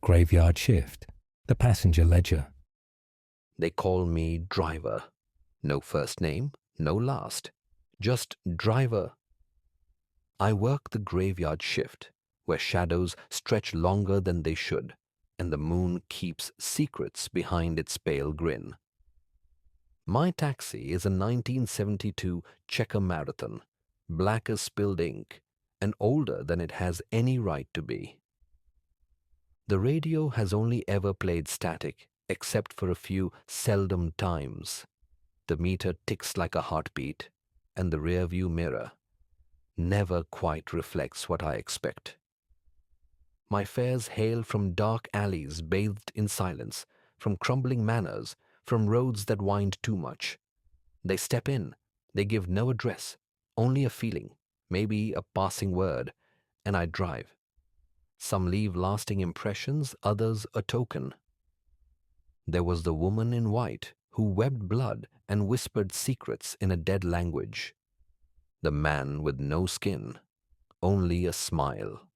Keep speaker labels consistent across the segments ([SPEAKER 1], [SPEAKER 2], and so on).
[SPEAKER 1] graveyard shift, the passenger ledger.
[SPEAKER 2] They call me Driver. No first name, no last. Just Driver. I work the graveyard shift, where shadows stretch longer than they should, and the moon keeps secrets behind its pale grin. My taxi is a 1972 Checker Marathon, black as spilled ink, and older than it has any right to be. The radio has only ever played static, except for a few seldom times. The meter ticks like a heartbeat, and the rearview mirror never quite reflects what I expect. My fares hail from dark alleys bathed in silence, from crumbling manors, from roads that wind too much. They step in, they give no address, only a feeling, maybe a passing word, and I drive. Some leave lasting impressions, others a token. There was the woman in white who webbed blood and whispered secrets in a dead language. The man with no skin, only a smile.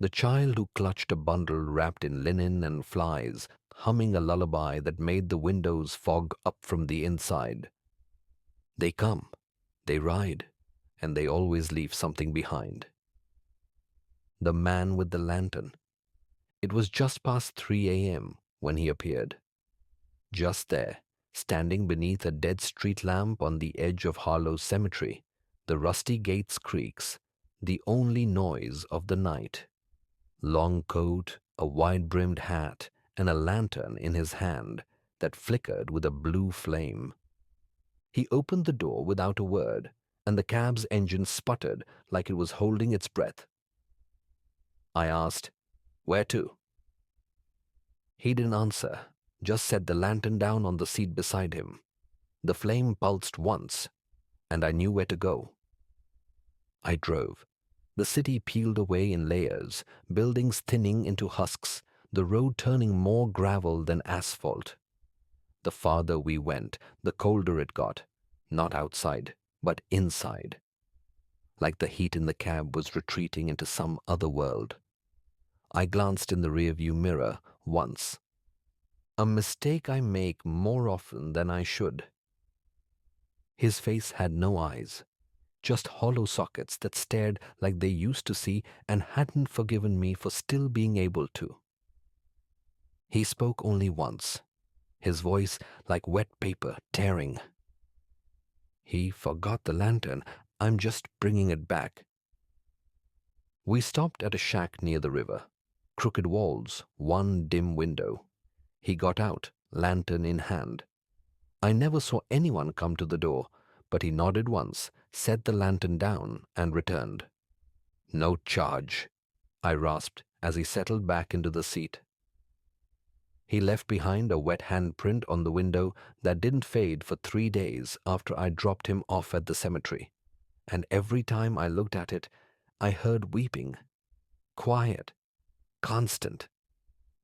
[SPEAKER 2] The child who clutched a bundle wrapped in linen and flies, humming a lullaby that made the windows fog up from the inside. They come, they ride, and they always leave something behind. The man with the lantern. It was just past 3 a.m. when he appeared. Just there, standing beneath a dead street lamp on the edge of Harlow Cemetery, the rusty gates creaks, the only noise of the night. Long coat, a wide-brimmed hat, and a lantern in his hand that flickered with a blue flame. He opened the door without a word, and the cab's engine sputtered like it was holding its breath. I asked, "Where to?" He didn't answer, just set the lantern down on the seat beside him. The flame pulsed once, and I knew where to go. I drove. The city peeled away in layers, buildings thinning into husks, the road turning more gravel than asphalt. The farther we went, the colder it got, not outside, but inside. Like the heat in the cab was retreating into some other world. I glanced in the rearview mirror once. A mistake I make more often than I should. His face had no eyes, just hollow sockets that stared like they used to see and hadn't forgiven me for still being able to. He spoke only once, his voice like wet paper tearing. He forgot the lantern. I'm just bringing it back. We stopped at a shack near the river. Crooked walls, one dim window. He got out, lantern in hand. I never saw anyone come to the door, but he nodded once, set the lantern down, and returned. "No charge," I rasped as he settled back into the seat. He left behind a wet handprint on the window that didn't fade for 3 days after I dropped him off at the cemetery, and every time I looked at it, I heard weeping. Quiet, constant,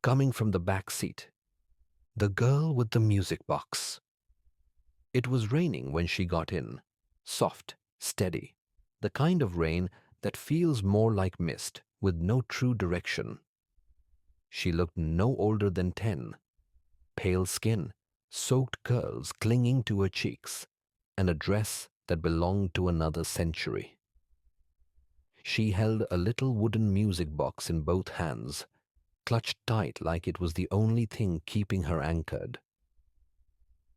[SPEAKER 2] coming from the back seat. The girl with the music box. It was raining when she got in, soft, steady, the kind of rain that feels more like mist with no true direction. She looked no older than 10, pale skin, soaked curls clinging to her cheeks, and a dress that belonged to another century. She held a little wooden music box in both hands, clutched tight like it was the only thing keeping her anchored.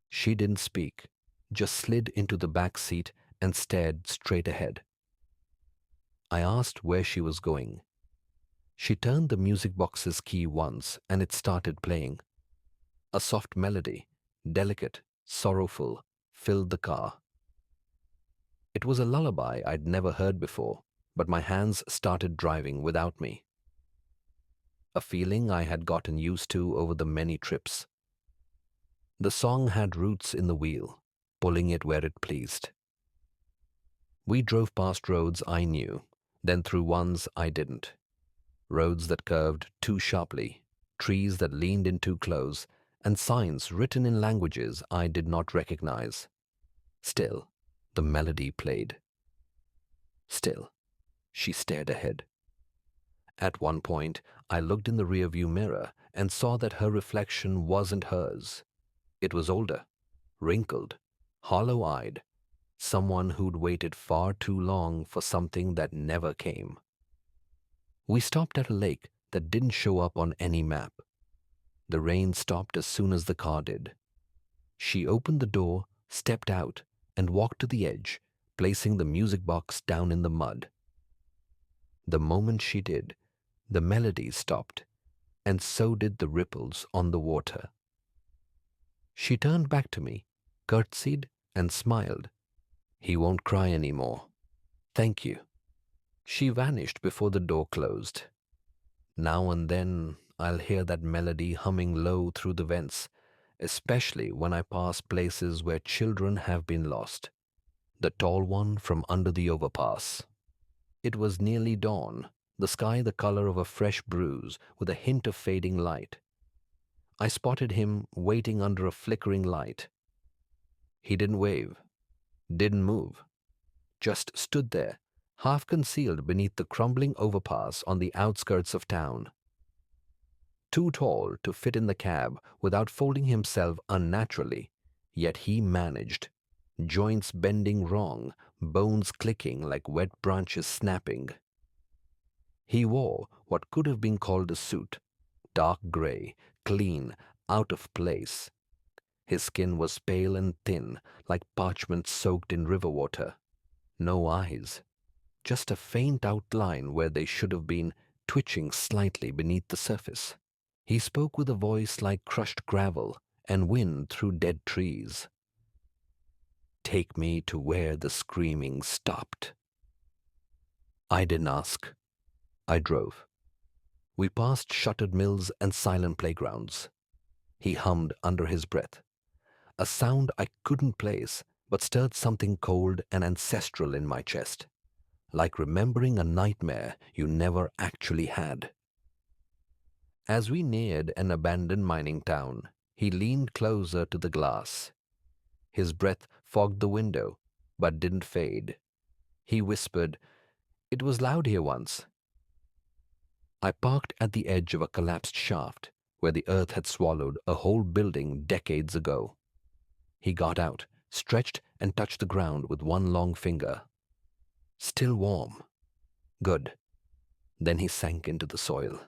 [SPEAKER 2] She didn't speak, just slid into the back seat and stared straight ahead. I asked where she was going. She turned the music box's key once and it started playing. A soft melody, delicate, sorrowful, filled the car. It was a lullaby I'd never heard before, but my hands started driving without me. A feeling I had gotten used to over the many trips. The song had roots in the wheel, pulling it where it pleased. We drove past roads I knew, then through ones I didn't. Roads that curved too sharply, trees that leaned in too close, and signs written in languages I did not recognize. Still, the melody played. Still, she stared ahead. At one point, I looked in the rearview mirror and saw that her reflection wasn't hers. It was older, wrinkled, hollow-eyed, someone who'd waited far too long for something that never came. We stopped at a lake that didn't show up on any map. The rain stopped as soon as the car did. She opened the door, stepped out, and walked to the edge, placing the music box down in the mud. The moment she did, the melody stopped, and so did the ripples on the water. She turned back to me, curtsied, and smiled. "He won't cry anymore. Thank you." She vanished before the door closed. Now and then, I'll hear that melody humming low through the vents, especially when I pass places where children have been lost. The tall one from under the overpass. It was nearly dawn, the sky the color of a fresh bruise with a hint of fading light. I spotted him waiting under a flickering light. He didn't wave, didn't move, just stood there, half concealed beneath the crumbling overpass on the outskirts of town. Too tall to fit in the cab without folding himself unnaturally, yet he managed. Joints bending wrong, bones clicking like wet branches snapping. He wore what could have been called a suit, dark gray, clean, out of place. His skin was pale and thin, like parchment soaked in river water. No eyes, just a faint outline where they should have been, twitching slightly beneath the surface. He spoke with a voice like crushed gravel and wind through dead trees. "Take me to where the screaming stopped." I didn't ask. I drove. We passed shuttered mills and silent playgrounds. He hummed under his breath, a sound I couldn't place but stirred something cold and ancestral in my chest, like remembering a nightmare you never actually had. As we neared an abandoned mining town, he leaned closer to the glass. His breath fogged the window, but didn't fade. He whispered, "It was loud here once." I parked at the edge of a collapsed shaft where the earth had swallowed a whole building decades ago. He got out, stretched, and touched the ground with one long finger. Still warm. Good. Then he sank into the soil.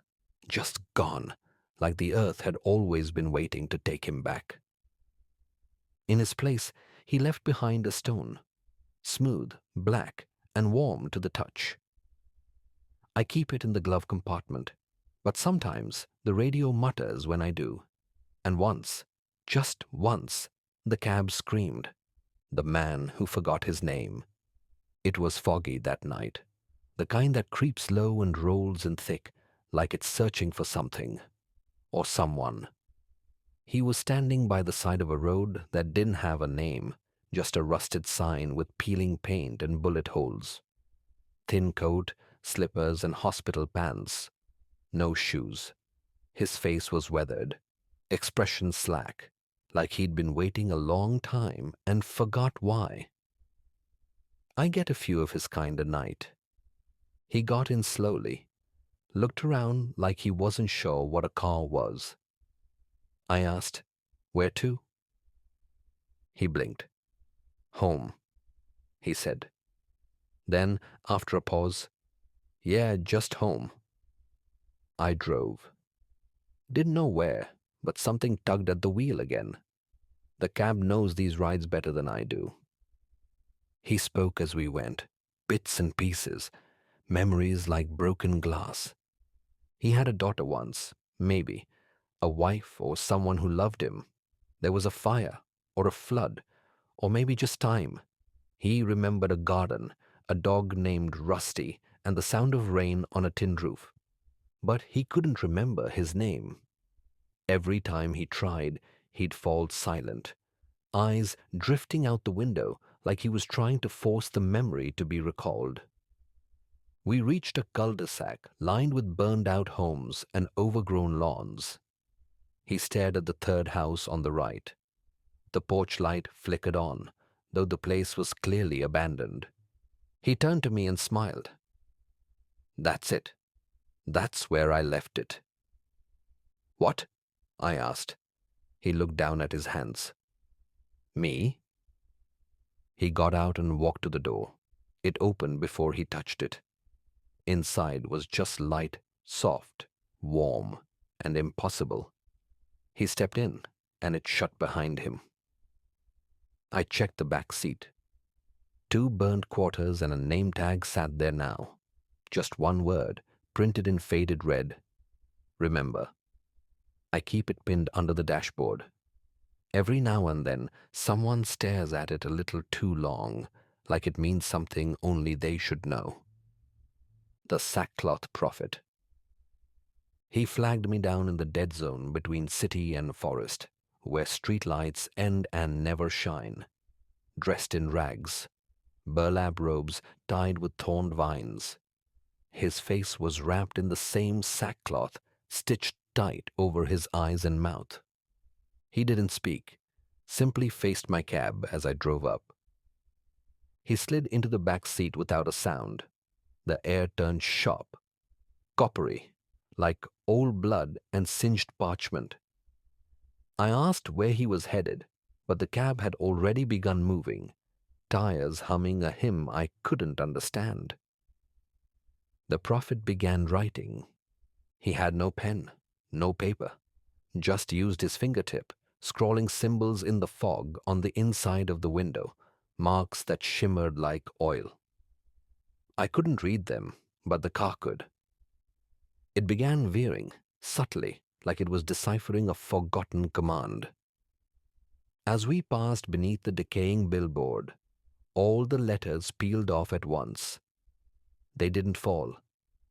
[SPEAKER 2] Just gone, like the earth had always been waiting to take him back. In his place, he left behind a stone, smooth, black, and warm to the touch. I keep it in the glove compartment, but sometimes the radio mutters when I do. And once, just once, the cab screamed. The man who forgot his name. It was foggy that night, the kind that creeps low and rolls in thick, like it's searching for something or someone. He was standing by the side of a road that didn't have a name, just a rusted sign with peeling paint and bullet holes. Thin coat, slippers, and hospital pants. No shoes. His face was weathered, expression slack, like he'd been waiting a long time and forgot why. I get a few of his kind a night. He got in slowly, looked around like he wasn't sure what a car was. I asked, "Where to?" He blinked. "Home," he said. Then, after a pause, "Yeah, just home." I drove. Didn't know where, but something tugged at the wheel again. The cab knows these rides better than I do. He spoke as we went, bits and pieces, memories like broken glass. He had a daughter once, maybe, a wife or someone who loved him. There was a fire, or a flood, or maybe just time. He remembered a garden, a dog named Rusty, and the sound of rain on a tin roof. But he couldn't remember his name. Every time he tried, he'd fall silent, eyes drifting out the window like he was trying to force the memory to be recalled. We reached a cul-de-sac lined with burned-out homes and overgrown lawns. He stared at the third house on the right. The porch light flickered on, though the place was clearly abandoned. He turned to me and smiled. "That's it. That's where I left it. What? I asked. He looked down at his hands. Me? He got out and walked to the door. It opened before he touched it. Inside was just light, soft, warm, and impossible. He stepped in, and it shut behind him. I checked the back seat. 2 burnt quarters and a name tag sat there now. Just one word, printed in faded red. Remember. I keep it pinned under the dashboard. Every now and then, someone stares at it a little too long, like it means something only they should know. The Sackcloth Prophet. He flagged me down in the dead zone between city and forest, where streetlights end and never shine. Dressed in rags, burlap robes tied with thorned vines. His face was wrapped in the same sackcloth, stitched tight over his eyes and mouth. He didn't speak, simply faced my cab as I drove up. He slid into the back seat without a sound. The air turned sharp, coppery, like old blood and singed parchment. I asked where he was headed, but the cab had already begun moving, tires humming a hymn I couldn't understand. The prophet began writing. He had no pen, no paper, just used his fingertip, scrawling symbols in the fog on the inside of the window, marks that shimmered like oil. I couldn't read them, but the car could. It began veering, subtly, like it was deciphering a forgotten command. As we passed beneath the decaying billboard, all the letters peeled off at once. They didn't fall.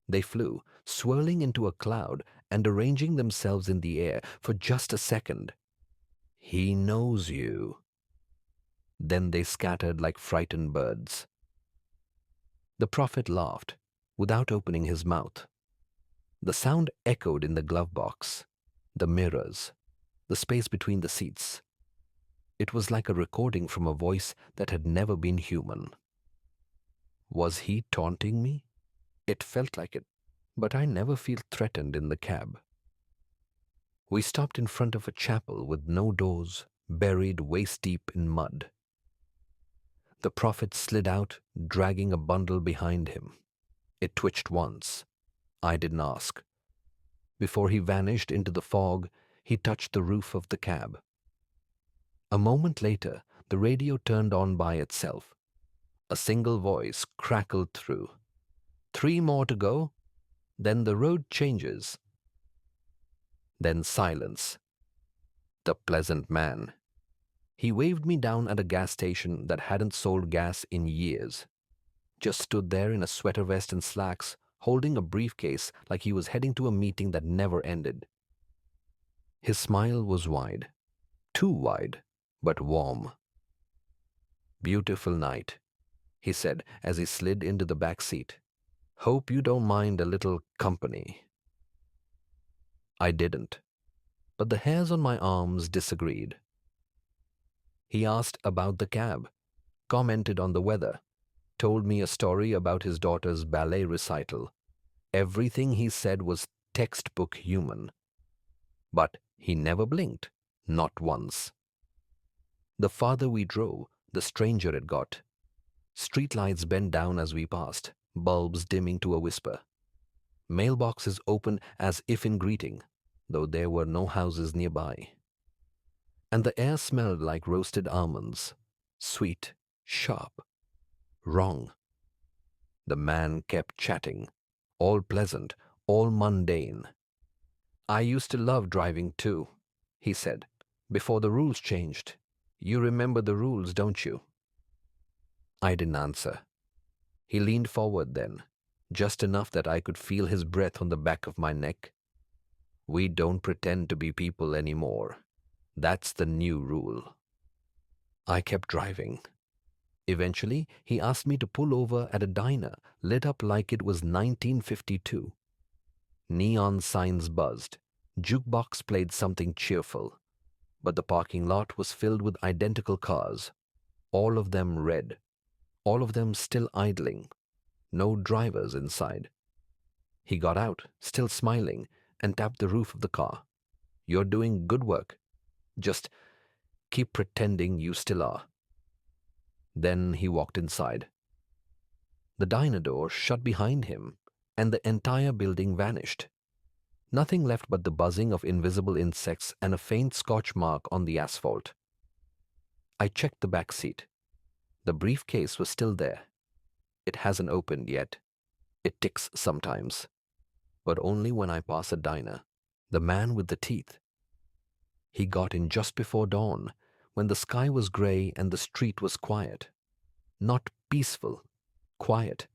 [SPEAKER 2] They flew, swirling into a cloud and arranging themselves in the air for just a second. He knows you. Then they scattered like frightened birds. The prophet laughed, without opening his mouth. The sound echoed in the glove box, the mirrors, the space between the seats. It was like a recording from a voice that had never been human. Was he taunting me? It felt like it, but I never feel threatened in the cab. We stopped in front of a chapel with no doors, buried waist-deep in mud. The prophet slid out, dragging a bundle behind him. It twitched once. I didn't ask. Before he vanished into the fog, he touched the roof of the cab. A moment later, the radio turned on by itself. A single voice crackled through. 3 more to go, then the road changes. Then silence. The pleasant man. He waved me down at a gas station that hadn't sold gas in years. Just stood there in a sweater vest and slacks, holding a briefcase like he was heading to a meeting that never ended. His smile was wide. Too wide, but warm. Beautiful night, he said as he slid into the back seat. Hope you don't mind a little company. I didn't, but the hairs on my arms disagreed. He asked about the cab, commented on the weather, told me a story about his daughter's ballet recital. Everything he said was textbook human. But he never blinked, not once. The farther we drove, the stranger it got. Streetlights bent down as we passed, bulbs dimming to a whisper. Mailboxes opened as if in greeting, though there were no houses nearby. And the air smelled like roasted almonds, sweet, sharp, wrong. The man kept chatting, all pleasant, all mundane. I used to love driving too, he said, before the rules changed. You remember the rules, don't you? I didn't answer. He leaned forward then, just enough that I could feel his breath on the back of my neck. We don't pretend to be people anymore. That's the new rule. I kept driving. Eventually, he asked me to pull over at a diner lit up like it was 1952. Neon signs buzzed. Jukebox played something cheerful. But the parking lot was filled with identical cars, all of them red, all of them still idling, no drivers inside. He got out, still smiling, and tapped the roof of the car. "You're doing good work. Just keep pretending you still are." Then he walked inside. The diner door shut behind him, and the entire building vanished. Nothing left but the buzzing of invisible insects and a faint scorch mark on the asphalt. I checked the back seat. The briefcase was still there. It hasn't opened yet. It ticks sometimes, but only when I pass a diner. The man with the teeth. He got in just before dawn, when the sky was gray and the street was quiet. Not peaceful, quiet,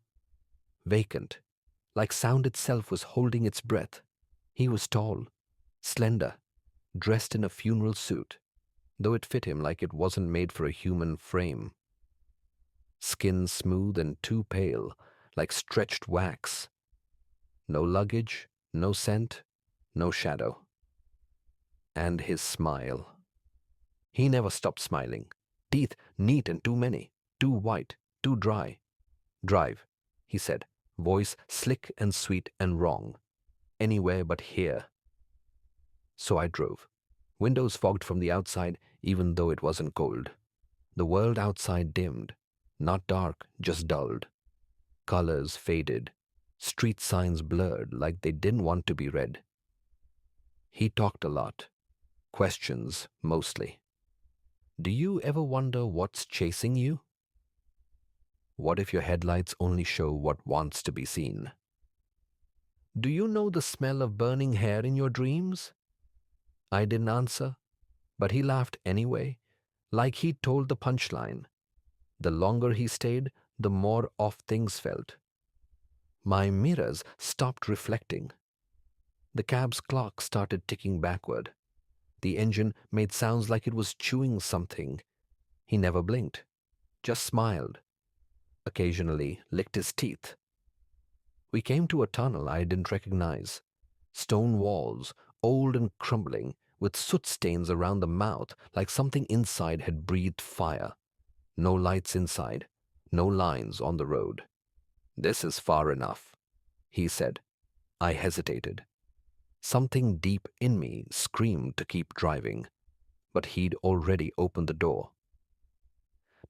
[SPEAKER 2] vacant, like sound itself was holding its breath. He was tall, slender, dressed in a funeral suit, though it fit him like it wasn't made for a human frame. Skin smooth and too pale, like stretched wax. No luggage, no scent, no shadow. And his smile. He never stopped smiling. Teeth neat and too many, too white, too dry. "Drive," he said, voice slick and sweet and wrong. "Anywhere but here." So I drove. Windows fogged from the outside, even though it wasn't cold. The world outside dimmed. Not dark, just dulled. Colors faded. Street signs blurred like they didn't want to be read. He talked a lot. Questions, mostly. "Do you ever wonder what's chasing you? What if your headlights only show what wants to be seen? Do you know the smell of burning hair in your dreams?" I didn't answer, but he laughed anyway, like he'd told the punchline. The longer he stayed, the more off things felt. My mirrors stopped reflecting. The cab's clock started ticking backward. The engine made sounds like it was chewing something. He never blinked, just smiled. Occasionally licked his teeth. We came to a tunnel I didn't recognize. Stone walls, old and crumbling, with soot stains around the mouth like something inside had breathed fire. No lights inside, no lines on the road. "This is far enough," he said. I hesitated. Something deep in me screamed to keep driving, but he'd already opened the door.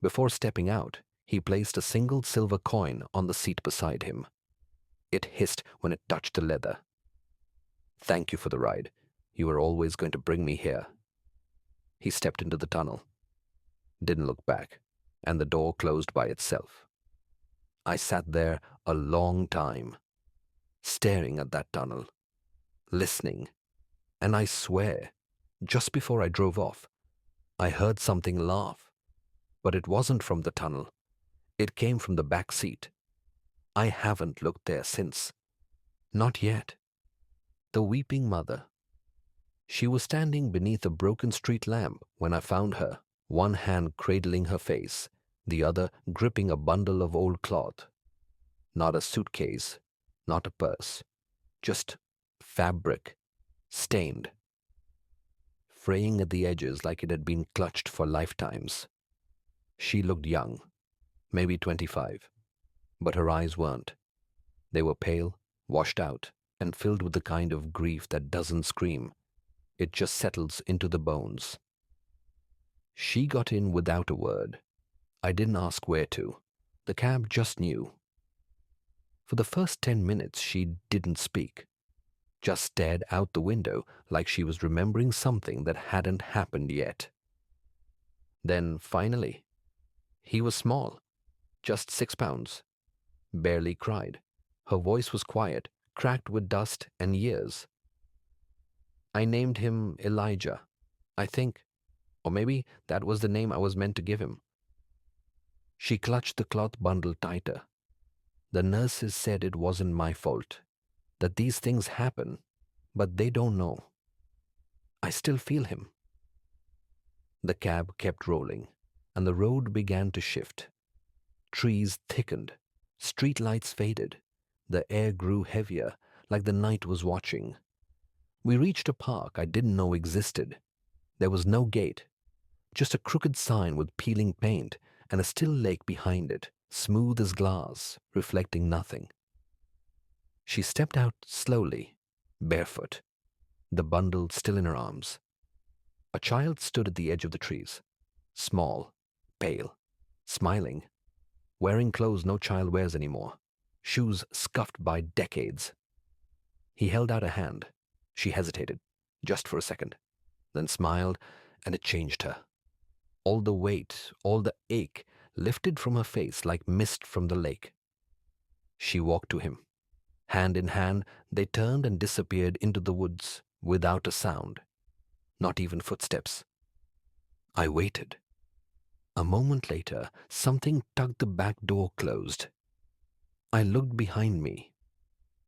[SPEAKER 2] Before stepping out, he placed a single silver coin on the seat beside him. It hissed when it touched the leather. "Thank you for the ride. You were always going to bring me here." He stepped into the tunnel. Didn't look back, and the door closed by itself. I sat there a long time, staring at that tunnel, listening, and I swear, just before I drove off, I heard something laugh, but it wasn't from the tunnel. It came from the back seat. I haven't looked there since. Not yet. The weeping mother. She was standing beneath a broken street lamp when I found her, one hand cradling her face, the other gripping a bundle of old cloth. Not a suitcase, not a purse, just fabric, stained, fraying at the edges like it had been clutched for lifetimes. She looked young, maybe 25, but her eyes weren't. They were pale, washed out, and filled with the kind of grief that doesn't scream. It just settles into the bones. She got in without a word. I didn't ask where to. The cab just knew. For the first 10 minutes, she didn't speak, just stared out the window like she was remembering something that hadn't happened yet. Then, finally, he was small, just 6 pounds, barely cried. Her voice was quiet, cracked with dust and years. I named him Elijah, I think, or maybe that was the name I was meant to give him. She clutched the cloth bundle tighter. "The nurses said it wasn't my fault, that these things happen, but they don't know. I still feel him." The cab kept rolling, and the road began to shift. Trees thickened, street lights faded, the air grew heavier, like the night was watching. We reached a park I didn't know existed. There was no gate, just a crooked sign with peeling paint and a still lake behind it, smooth as glass, reflecting nothing. She stepped out slowly, barefoot, the bundle still in her arms. A child stood at the edge of the trees, small, pale, smiling, wearing clothes no child wears anymore, shoes scuffed by decades. He held out a hand. She hesitated, just for a second, then smiled, and it changed her. All the weight, all the ache lifted from her face like mist from the lake. She walked to him. Hand in hand, they turned and disappeared into the woods without a sound, not even footsteps. I waited. A moment later, something tugged the back door closed. I looked behind me.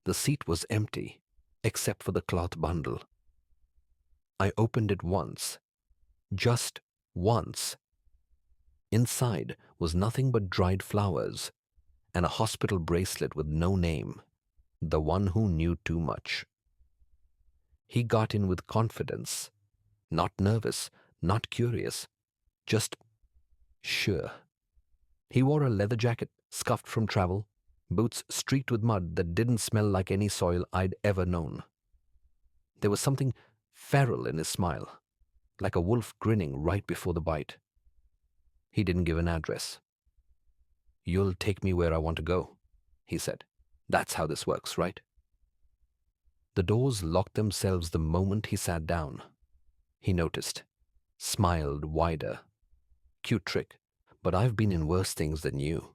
[SPEAKER 2] The seat was empty, except for the cloth bundle. I opened it once, just once. Inside was nothing but dried flowers and a hospital bracelet with no name, the one who knew too much. He got in with confidence, not nervous, not curious, just sure. He wore a leather jacket, scuffed from travel, boots streaked with mud that didn't smell like any soil I'd ever known. There was something feral in his smile, like a wolf grinning right before the bite. He didn't give an address. "You'll take me where I want to go," he said. "That's how this works, right?" The doors locked themselves the moment he sat down. He noticed, smiled wider. "Cute trick, but I've been in worse things than you."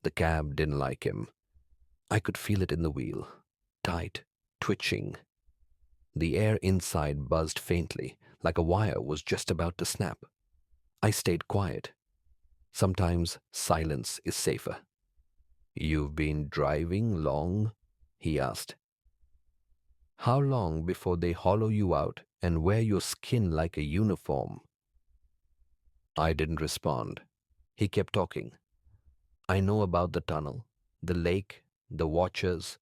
[SPEAKER 2] The cab didn't like him. I could feel it in the wheel, tight, twitching. The air inside buzzed faintly, like a wire was just about to snap. I stayed quiet. Sometimes silence is safer. "You've been driving long?" he asked. "How long before they hollow you out and wear your skin like a uniform?" I didn't respond. He kept talking. "I know about the tunnel, the lake, the watchers.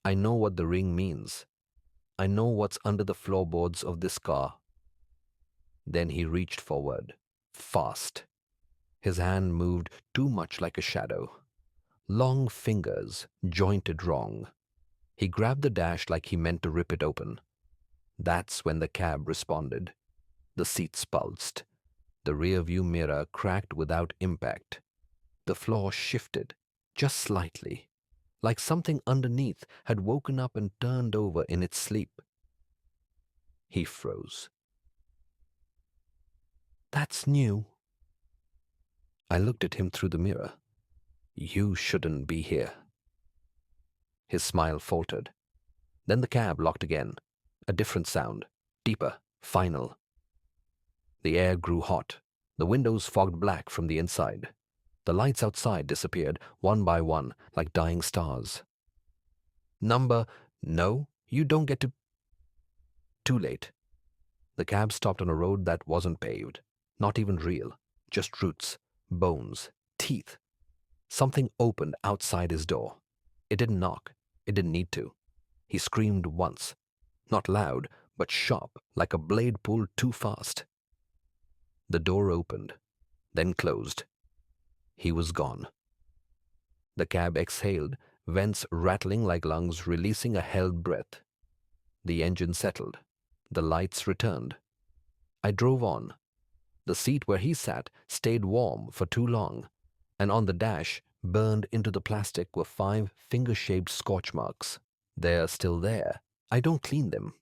[SPEAKER 2] I know what the ring means. I know what's under the floorboards of this car." Then he reached forward, fast. His hand moved too much like a shadow. Long fingers, jointed wrong. He grabbed the dash like he meant to rip it open. That's when the cab responded. The seats pulsed. The rear-view mirror cracked without impact. The floor shifted, just slightly, like something underneath had woken up and turned over in its sleep. He froze. "That's new." I looked at him through the mirror. "You shouldn't be here." His smile faltered. Then the cab locked again. A different sound, deeper, final. The air grew hot. The windows fogged black from the inside. The lights outside disappeared, one by one, like dying stars. No, you don't get to." Too late. The cab stopped on a road that wasn't paved, not even real, just roots, bones, teeth. Something opened outside his door. It didn't knock. It didn't need to. He screamed once, not loud, but sharp, like a blade pulled too fast. The door opened, then closed. He was gone. The cab exhaled, vents rattling like lungs releasing a held breath. The engine settled. The lights returned. I drove on. The seat where he sat stayed warm for too long, and on the dash, burned into the plastic, were 5 finger-shaped scorch marks. They're still there. I don't clean them.